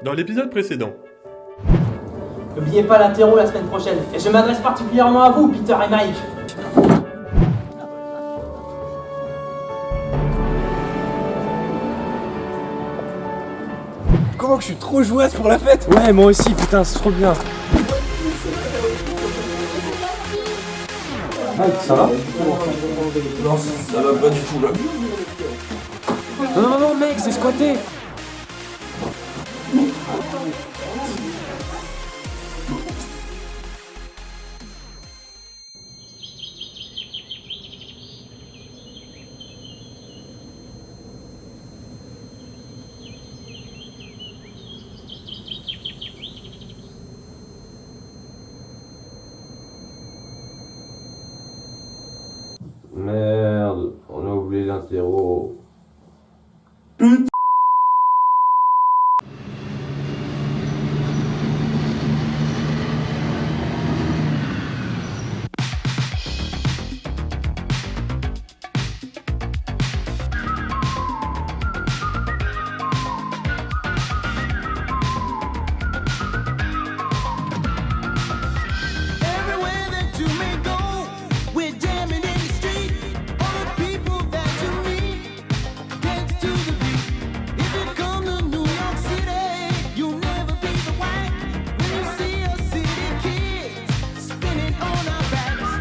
Dans l'épisode précédent. N'oubliez pas l'interro la semaine prochaine. Et je m'adresse particulièrement à vous, Peter et Mike. Comment que je suis trop jouasse pour la fête. Ouais, moi aussi, putain, c'est trop bien. Mike, ça va? Non, ça va pas du tout là. Non, mec, c'est squatté. Merde, on a oublié l'interro. Everywhere that you may go, we're jamming in the street. All the people that you meet dance to the beat. If you come to New York City, you'll never be the white. When you see us city kids spinning on our backs.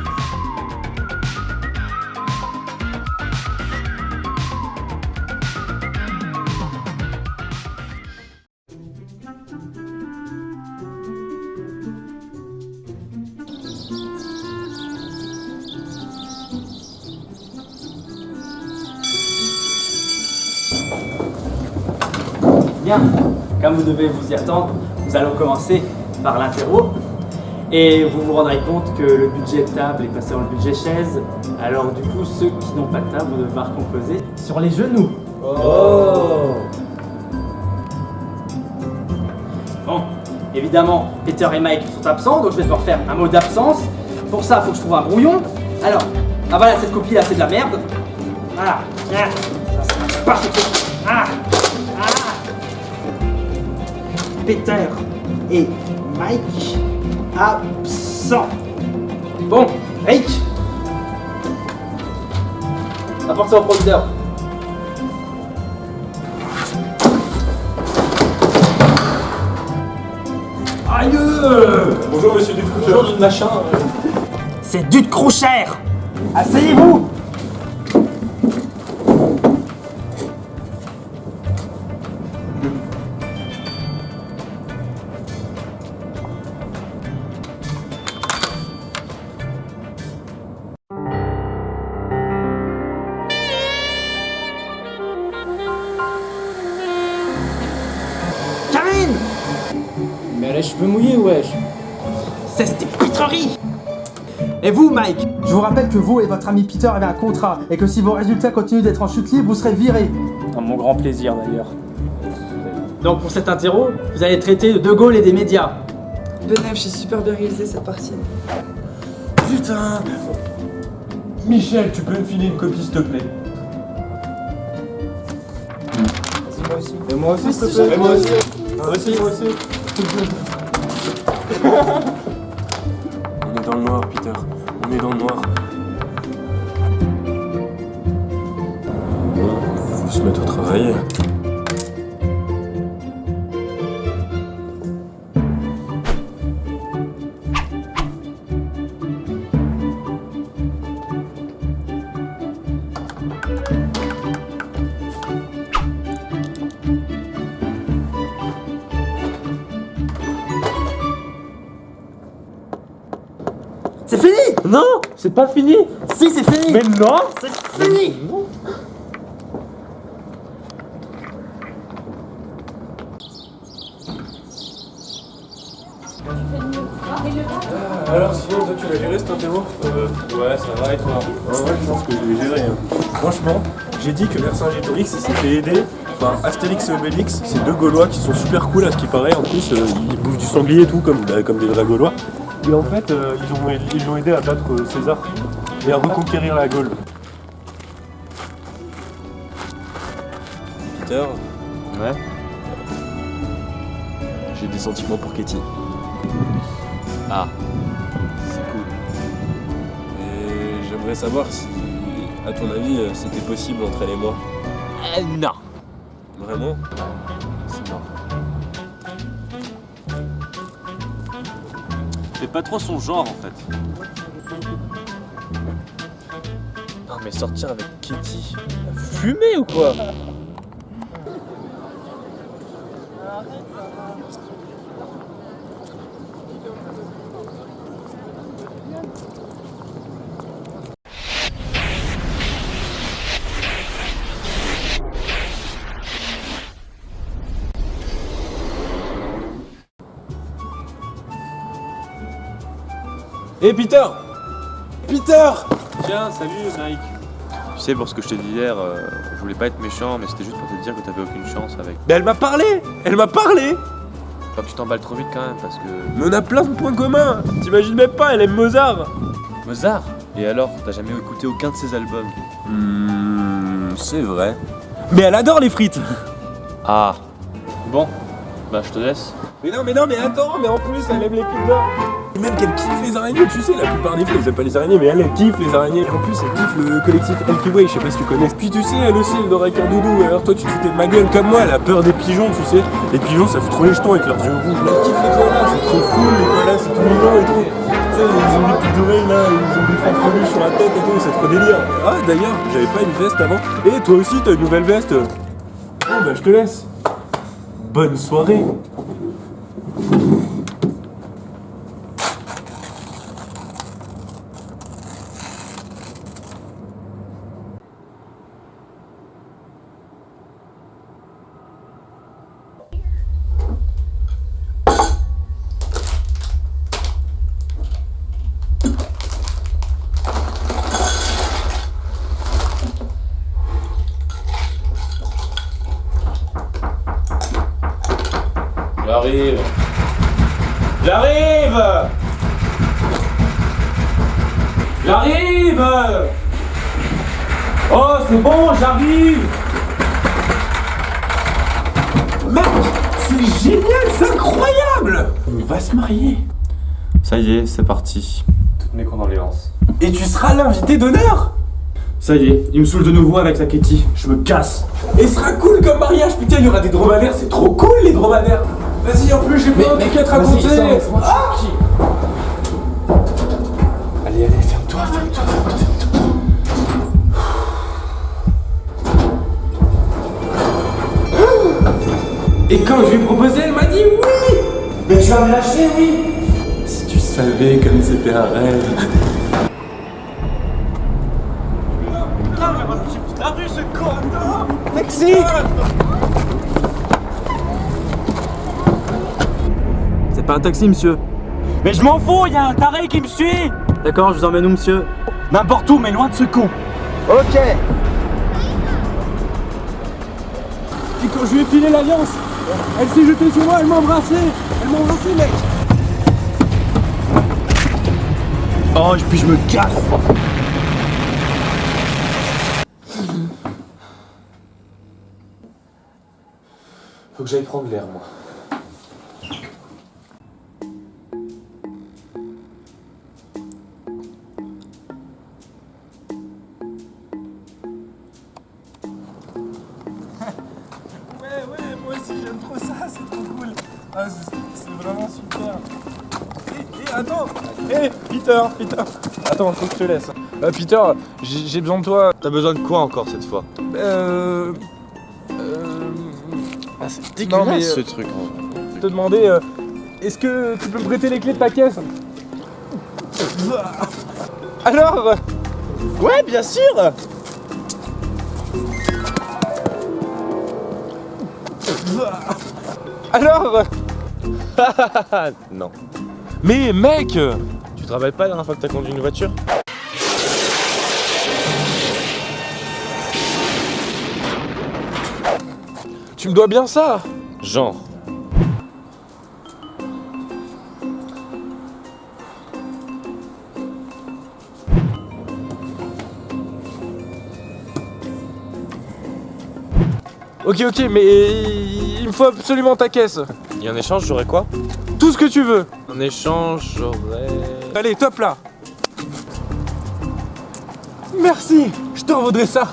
Bien, comme vous devez vous y attendre, nous allons commencer par l'interro. Et vous vous rendrez compte que le budget table est passé dans le budget chaise. Alors du coup, ceux qui n'ont pas de table vont devoir composer sur les genoux. Oh. Bon, évidemment, Peter et Mike sont absents, donc je vais devoir faire un mot d'absence. Pour ça, il faut que je trouve un brouillon. Alors, ah voilà, cette copie là, c'est de la merde. Voilà. Ah, ça marche pas ce truc. Ah. Peter et Mike absents. Bon, Rick, apporte ça au producteur. Aïe. Bonjour monsieur Ducrochet. Bonjour du machin. C'est du de Crochet. Asseyez-vous. Karine, Mais elle a les cheveux mouillés, wesh. cesse tes pitreries. Et vous, Mike? Je vous rappelle que vous et votre ami Peter avez un contrat et que si vos résultats continuent d'être en chute libre, vous serez virés. À mon grand plaisir d'ailleurs. Donc pour cet interro, vous allez traiter de Gaulle et des médias. Benef, j'ai super bien réalisé cette partie. Putain. Michel, tu peux me filer une copie s'il te plaît? Vas-y, moi aussi. Et moi aussi s'il te plaît. Et moi aussi. Moi aussi. On est dans le noir, Peter. On est dans le noir. Faut se mettre au travail. C'est fini! Non, c'est pas fini. Si, c'est fini! Mais non. C'est fini! Alors sinon toi tu l'as géré cet interro? Ouais ça va et toi? Ouais je pense que je l'ai géré Franchement, j'ai dit que Vercingétorix s'est fait aider par Astérix et Obélix, ces deux Gaulois qui sont super cool à ce qui paraît, en plus ils bouffent du sanglier et tout comme des vrais Gaulois. Et en fait ils l'ont aidé à battre César et à reconquérir la Gaule. Peter? Ouais. j'ai des sentiments pour Katie. Ah, c'est cool. Et j'aimerais savoir si, à ton avis, c'était possible entre elle et moi. Non. Vraiment? C'est non. C'est pas trop son genre en fait. Non mais sortir avec Katie, fumer ou quoi? Hé Peter! Peter! Tiens, salut Mike. Tu sais, pour ce que je t'ai dit hier, je voulais pas être méchant, mais c'était juste pour te dire que t'avais aucune chance avec. Mais elle m'a parlé! Elle m'a parlé! Pas que tu t'emballes trop vite quand même, parce que. Mais on a plein de points communs! T'imagines même pas, elle aime Mozart! Mozart. Et alors, t'as jamais écouté aucun de ses albums? C'est vrai. Mais elle adore les frites! Ah. Bon, bah je te laisse. Mais attends, mais en plus elle aime les pizzas! Et même qu'elle kiffe les araignées, tu sais, la plupart des filles elles aiment pas les araignées, mais elle kiffe les araignées. Et en plus elle kiffe le collectif LP Way, je sais pas si tu connais. Puis tu sais, elle aussi elle dort avec un doudou, alors toi tu te foutais de ma gueule. Comme moi, elle a peur des pigeons, tu sais. Les pigeons ça fout trop les jetons avec leurs yeux rouges. Elle kiffe les koalas, c'est trop cool, les koalas c'est tout mignon et tout. Tu sais, ils ont des petites oreilles là, ils ont des fanfreluches sur la tête et tout, c'est trop délire. Ah d'ailleurs, j'avais pas une veste avant. Et toi aussi t'as une nouvelle veste. Bon bah je te laisse. Bonne soirée. J'arrive. J'arrive. J'arrive. Oh, c'est bon, j'arrive. Mec, c'est génial, c'est incroyable! On va se marier. Ça y est, c'est parti. Toutes mes condoléances. Et tu seras l'invité d'honneur! Ça y est, il me saoule de nouveau avec sa Katie. Je me casse. Et ce sera cool comme mariage, putain, il y aura des dromadaires, c'est trop cool les dromadaires! Vas-y, en plus, j'ai plein de trucs à te raconter! Ah allez, ferme-toi, ferme-toi, ferme-toi, ferme-toi. Et quand je lui ai proposé, elle m'a dit oui! Mais tu vas me lâcher, oui. Si tu savais comme c'était un rêve. Taxi. C'est pas un taxi, monsieur. Mais je m'en fous, il y a un taré qui me suit. D'accord, je vous emmène où, monsieur? N'importe où, mais loin de ce con. Ok. Et quand je lui ai filé l'alliance, elle s'est jetée sur moi, elle m'a embrassé! Elle m'a embrassé, mec! Oh, et puis je me casse. Faut que j'aille prendre l'air, moi. Ouais, moi aussi j'aime trop ça, c'est trop cool. Ah, c'est vraiment super. Et attends, Peter. Attends, faut que je te laisse. Peter, j'ai besoin de toi. T'as besoin de quoi encore cette fois? Ah, c'est Dégueulasse ce truc. te demander, est-ce que tu peux me prêter les clés de ta caisse? Alors Ouais, bien sûr. Alors Non. Mais mec, Tu te rappelles pas la dernière fois que t'as conduit une voiture? tu me dois bien ça. Genre. Ok, mais il me faut absolument ta caisse. Et en échange, j'aurais quoi? Tout ce que tu veux. En échange, j'aurais... Allez, top là. Merci, je t'en vaudrais ça.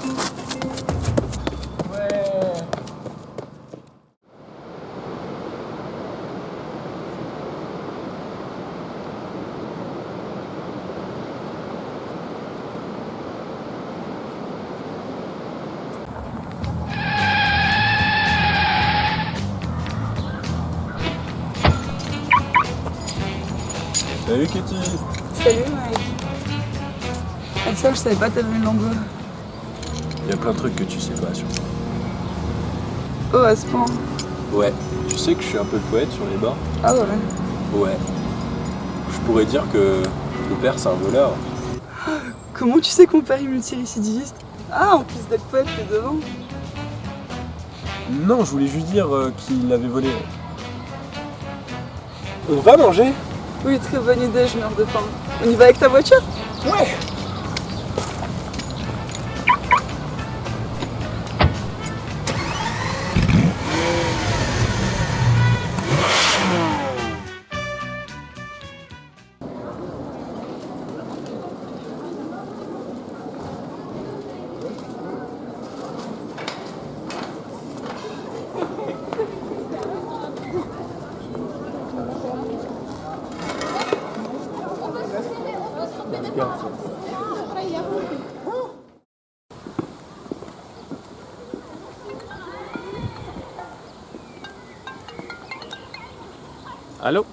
Salut Kitty. Salut Mike. Ah tiens, je savais pas que t'avais une langue. Il y a plein de trucs que tu sais pas sur moi. Oh, à ce point. Ouais, tu sais que je suis un peu le poète sur les bars? Ah ouais. Ouais. Je pourrais dire que mon père c'est un voleur. Comment tu sais qu'on père est multirécidiviste? Ah, en plus d'être poète, t'es devant. Non, je voulais juste dire qu'il avait volé. On va manger? Oui, très bonne idée, je meurs de faim. On y va avec ta voiture? Ouais. Allô?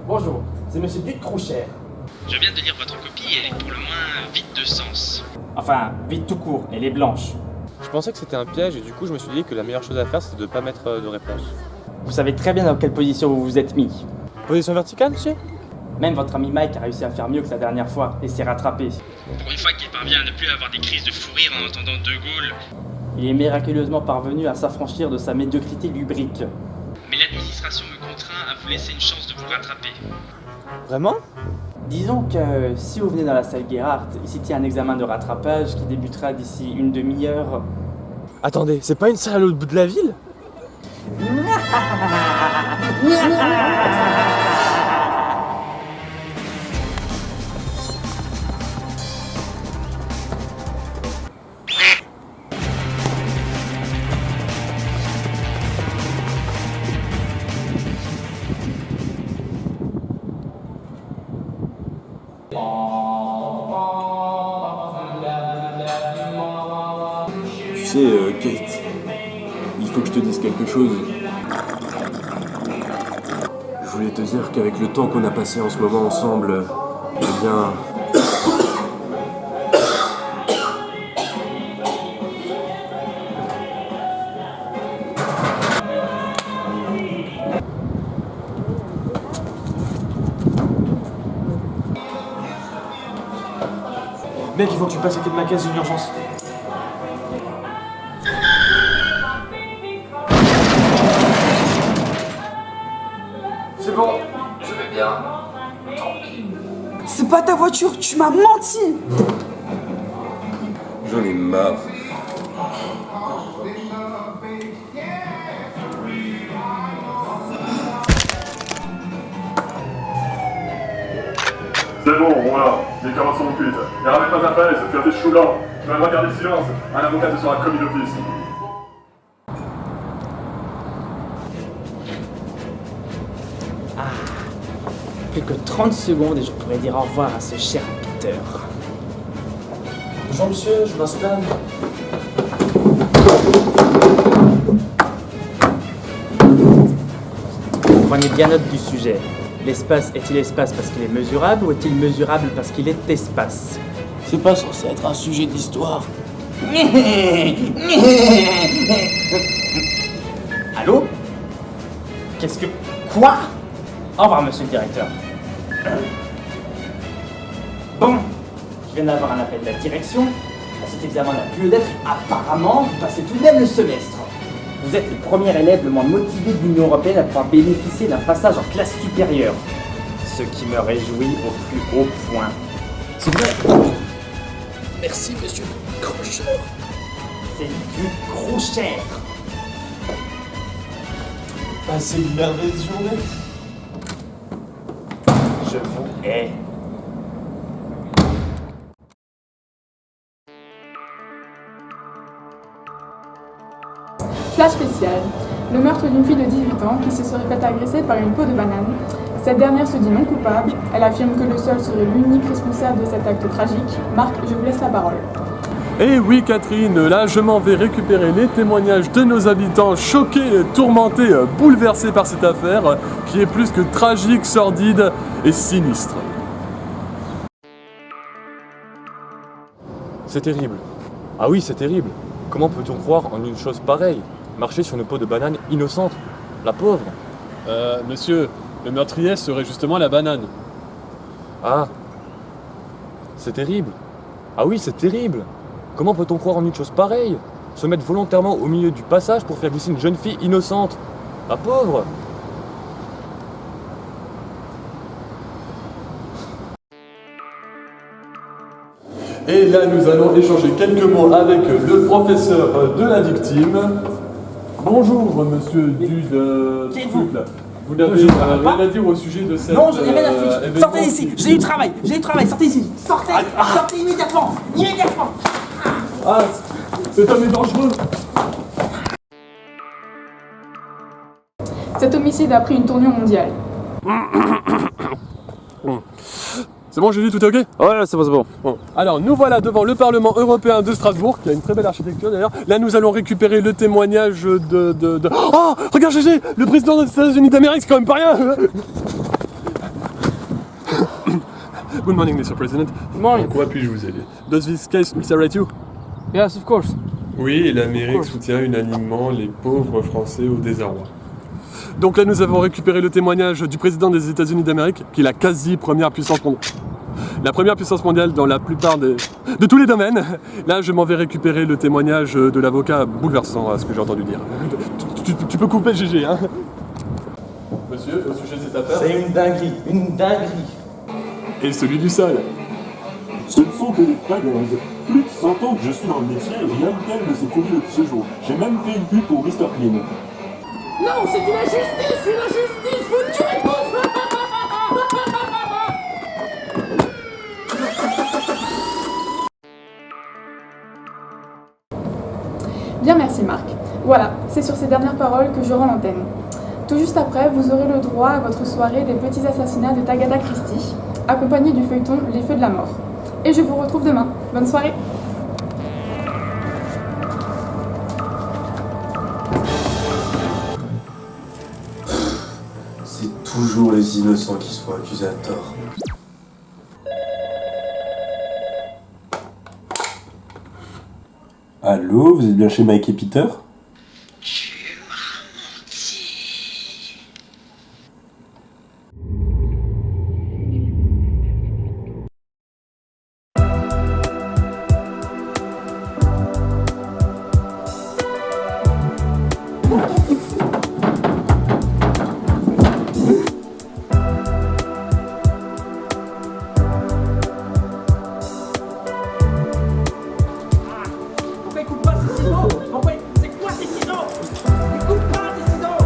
Bonjour, c'est Monsieur Duc Troucher. Je viens de lire votre copie et elle est pour le moins vide de sens. Enfin, vite tout court, elle est blanche. Je pensais que c'était un piège et du coup je me suis dit que la meilleure chose à faire c'était de pas mettre de réponse. Vous savez très bien dans quelle position vous vous êtes mis. Position verticale, monsieur? Même votre ami Mike a réussi à faire mieux que la dernière fois et s'est rattrapé. Pour une fois qu'il parvient à ne plus avoir des crises de fou rire en entendant De Gaulle. Il est miraculeusement parvenu à s'affranchir de sa médiocrité lubrique. Mais l'administration me contraint à vous laisser une chance de vous rattraper. Vraiment? Disons que si vous venez dans la salle Gerhardt, ici tient un examen de rattrapage qui débutera d'ici une demi-heure. Attendez, c'est pas une salle à l'autre bout de la ville? Tu sais, Kate, il faut que je te dise quelque chose. Je voulais te dire qu'avec le temps qu'on a passé en ce moment ensemble, eh bien... Mec, il faut que tu passes à côté de ma caisse, j'ai une urgence. C'est bon, je vais bien. C'est pas ta voiture, tu m'as menti! J'en ai marre. C'est bon, voilà, les carottes sont cuites. Et ramène pas ta fraise, tu as fait chou blanc. Tu vas garder le silence, un avocat te sera commis d'office. Plus que 30 secondes et je pourrais dire au revoir à ce cher Peter. Bonjour monsieur, je m'installe. Prenez bien note du sujet. L'espace est-il espace parce qu'il est mesurable ou est-il mesurable parce qu'il est espace? C'est pas censé être un sujet d'histoire. Allô? Qu'est-ce que... Quoi? Au revoir, monsieur le directeur. Bon, je viens d'avoir un appel de la direction. Cet examen n'a plus lieu d'être. Apparemment, vous passez tout de même le semestre. Vous êtes le premier élève le moins motivé de l'Union Européenne à pouvoir bénéficier d'un passage en classe supérieure. Ce qui me réjouit au plus haut point. C'est vrai. Merci monsieur Crocheur. C'est du gros cher. Passez une merveilleuse journée. Je vous hais. Flash spécial. Le meurtre d'une fille de 18 ans qui se serait fait agresser par une peau de banane. Cette dernière se dit non coupable. Elle affirme que le seul serait l'unique responsable de cet acte tragique. Marc, je vous laisse la parole. Eh oui Catherine, là je m'en vais récupérer les témoignages de nos habitants choqués, tourmentés, bouleversés par cette affaire qui est plus que tragique, sordide et sinistre. C'est terrible. Ah oui, c'est terrible. Comment peut-on croire en une chose pareille? Marcher sur une peau de banane innocente. La pauvre. Monsieur, le meurtrier serait justement la banane. Ah. C'est terrible. Ah oui, c'est terrible. Comment peut-on croire en une chose pareille? Se mettre volontairement au milieu du passage pour faire glisser une jeune fille innocente. La pauvre. Et là, nous allons échanger quelques mots avec le professeur de la victime. Bonjour, monsieur Dude. Qui êtes-vous? Vous n'avez rien à dire au sujet de cette... Non, je n'ai rien à fiche. événement. Sortez d'ici, j'ai du travail, sortez ici. Sortez, sortez immédiatement. Ah, cet homme est dangereux. Cet homicide a pris une tournure mondiale. C'est bon, Julie, tout est ok? Ouais, c'est bon. Bon. Alors, nous voilà devant le Parlement européen de Strasbourg, qui a une très belle architecture d'ailleurs. Là, nous allons récupérer le témoignage de... Oh, regarde GG, le président des États-Unis d'Amérique, c'est quand même pas rien. Good morning, Mr. President. Good morning. En quoi puis-je vous aider? Does this case miserate you? Yes, of course. Oui, l'Amérique soutient unanimement les pauvres Français au désarroi. Donc là, nous avons récupéré le témoignage du président des États-Unis d'Amérique, qui est la quasi première puissance mondiale. La première puissance mondiale dans la plupart de tous les domaines. Là, je m'en vais récupérer le témoignage de l'avocat bouleversant à ce que j'ai entendu dire. Tu peux couper GG, hein? Monsieur, au sujet de cette affaire... C'est une dinguerie. Et celui du sol. Ce ne sont que des fragrances. Plus de 100 ans que je suis dans le métier et rien de tel ne s'est produit depuis ce jour. J'ai même fait une pub pour Mr. Clean. Non, c'est une injustice, vous tuez tous. Bien, merci Marc. Voilà, c'est sur ces dernières paroles que je rends l'antenne. Tout juste après, vous aurez le droit à votre soirée des petits assassinats de Agatha Christie, accompagné du feuilleton Les Feux de la Mort. Et je vous retrouve demain. Bonne soirée. C'est toujours les innocents qui sont accusés à tort. Allô, vous êtes bien chez Mike et Peter? Pourquoi il coupe pas ces ciseaux? Pourquoi c'est quoi ces ciseaux? Il coupe pas ces ciseaux.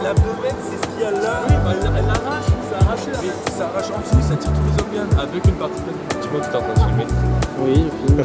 L'abdomen, c'est ce qu'il y a là. Oui, bah, elle l'arrache, ça arrache là. Oui, ça arrache en dessous, ça tire tous les organes. Avec une partie de... Dis-moi que t'es en train de filmer. Oui, je filme.